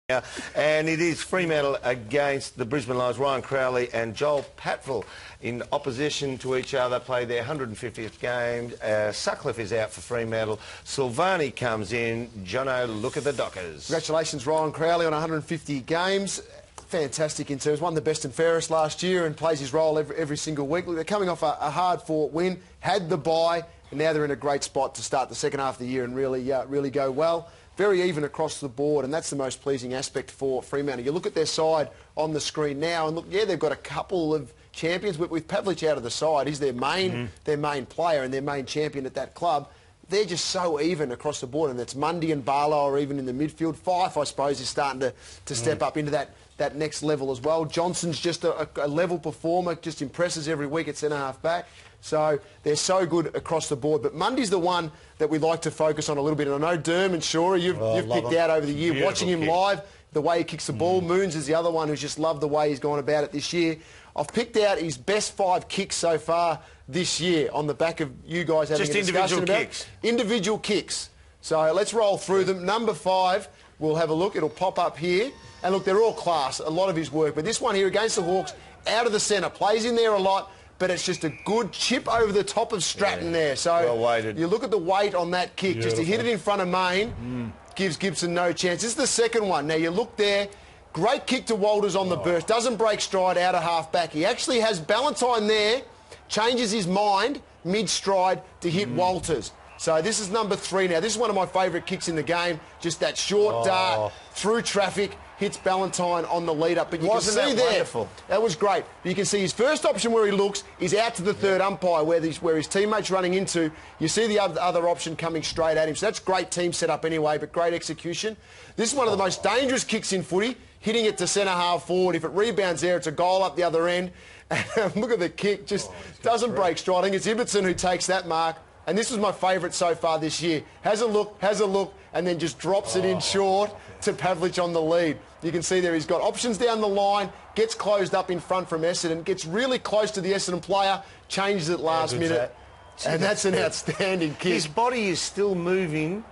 And it is Fremantle against the Brisbane Lions. Ryan Crowley and Joel Patfull in opposition to each other play their 150th game. Sutcliffe is out for Fremantle. Silvani comes in. Jono, look at the Dockers. Congratulations, Ryan Crowley, on 150 games. Fantastic in terms. Won the best and fairest last year and plays his role every single week. Look, they're coming off a hard-fought win, had the bye, and now they're in a great spot to start the second half of the year and really go well. Very even across the board, and that's the most pleasing aspect for Fremantle. You look at their side on the screen now, and look, yeah, they've got a couple of champions. With Pavlich out of the side, he's their main player and their main champion at that club. They're just so even across the board, and that's Mundy and Barlow are even in the midfield. Fife, I suppose, is starting to step up into that next level as well. Johnson's just a level performer, just impresses every week at centre-half back. So they're so good across the board. But Mundy's the one that we like to focus on a little bit. And I know Derm and Shura, you've picked out over the year. Beautiful watching him live, the way he kicks the ball. Moons is the other one who's just loved the way he's gone about it this year. I've picked out his best 5 kicks so far this year on the back of you guys having a discussion about kicks. Individual kicks. So let's roll through them. Number 5, we'll have a look. It'll pop up here. And look, they're all class, a lot of his work. But this one here against the Hawks, out of the centre, plays in there a lot. But it's just a good chip over the top of Stratton there. So well weighted. You look at the weight on that kick, just to hit it in front of Main, gives Gibson no chance. This is the second one. Now, you look there, great kick to Walters on the burst, doesn't break stride out of half-back. He actually has Ballantyne there, changes his mind mid-stride to hit Walters. So this is number 3 now. This is one of my favourite kicks in the game, just that short dart through traffic, hits Ballantyne on the lead-up. But you can see there, wonderful? That was great. You can see his first option where he looks is out to the third umpire where his teammate's running into. You see the other option coming straight at him. So that's great team setup anyway, but great execution. This is one of the most dangerous kicks in footy, hitting it to centre-half forward. If it rebounds there, it's a goal up the other end. And look at the kick, just doesn't break stride. I think it's Ibbotson who takes that mark. And this is my favourite so far this year. Has a look, and then just drops it in short to Pavlich on the lead. You can see there he's got options down the line, gets closed up in front from Essendon, gets really close to the Essendon player, changes it last minute. And that's an outstanding kick. His body is still moving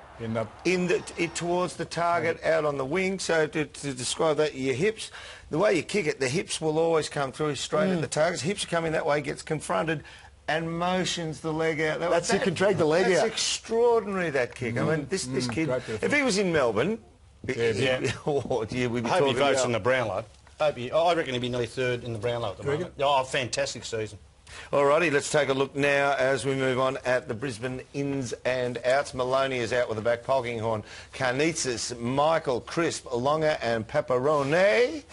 towards the target out on the wing. So to describe that, your hips, the way you kick it, the hips will always come through straight at the target. Hips are coming that way, gets confronted, and motions the leg out. That's it, can drag the leg out. That's extraordinary, that kick. I mean, this kid, if he was in Melbourne, we'd be talking. I hope he votes in the Brownlow. I reckon he'd be nearly 3rd in the Brownlow at the moment. Oh, fantastic season. Alrighty, let's take a look now as we move on at the Brisbane ins and outs. Maloney is out with the back, Polkinghorn, Karnitsis, Michael, Crisp, Longa and Pepperoni.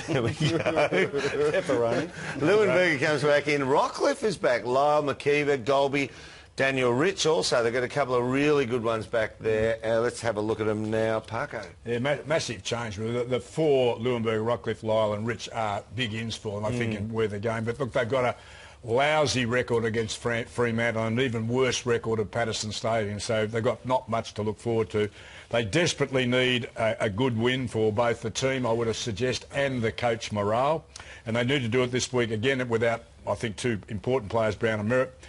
There we go. Pepperoni. Leuenberger comes back in. Rockcliffe is back. Lyle, McKeever, Golby, Daniel Rich also. They've got a couple of really good ones back there. Let's have a look at them now. Paco. Yeah, massive change. The 4, Leuenberger, Rockcliffe, Lyle and Rich are big ins for them, I think, in where the game. But look, they've got a lousy record against Fremantle and an even worse record at Patterson Stadium, so they've got not much to look forward to. They desperately need a good win for both the team, I would suggest, and the coach morale, and they need to do it this week again without, I think, 2 important players, Brown and Merritt.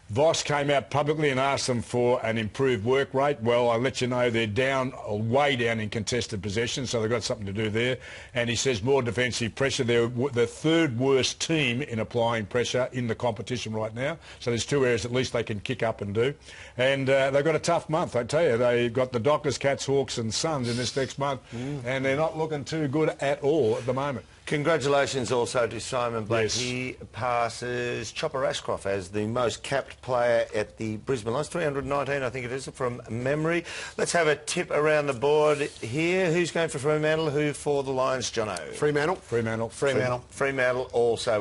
Voss came out publicly and asked them for an improved work rate. Well, I'll let you know they're down, way down in contested possession, so they've got something to do there. And he says more defensive pressure. They're the 3rd worst team in applying pressure in the competition right now. So there's 2 areas at least they can kick up and do. And they've got a tough month, I tell you. They've got the Dockers, Cats, Hawks and Suns in this next month, and they're not looking too good at all at the moment. Congratulations also to Simon Blake. Yes. He passes Chopper Ashcroft as the most capped player at the Brisbane Lions. 319, I think it is, from memory. Let's have a tip around the board here. Who's going for Fremantle? Who for the Lions, Jono? Fremantle. Fremantle. Fremantle also.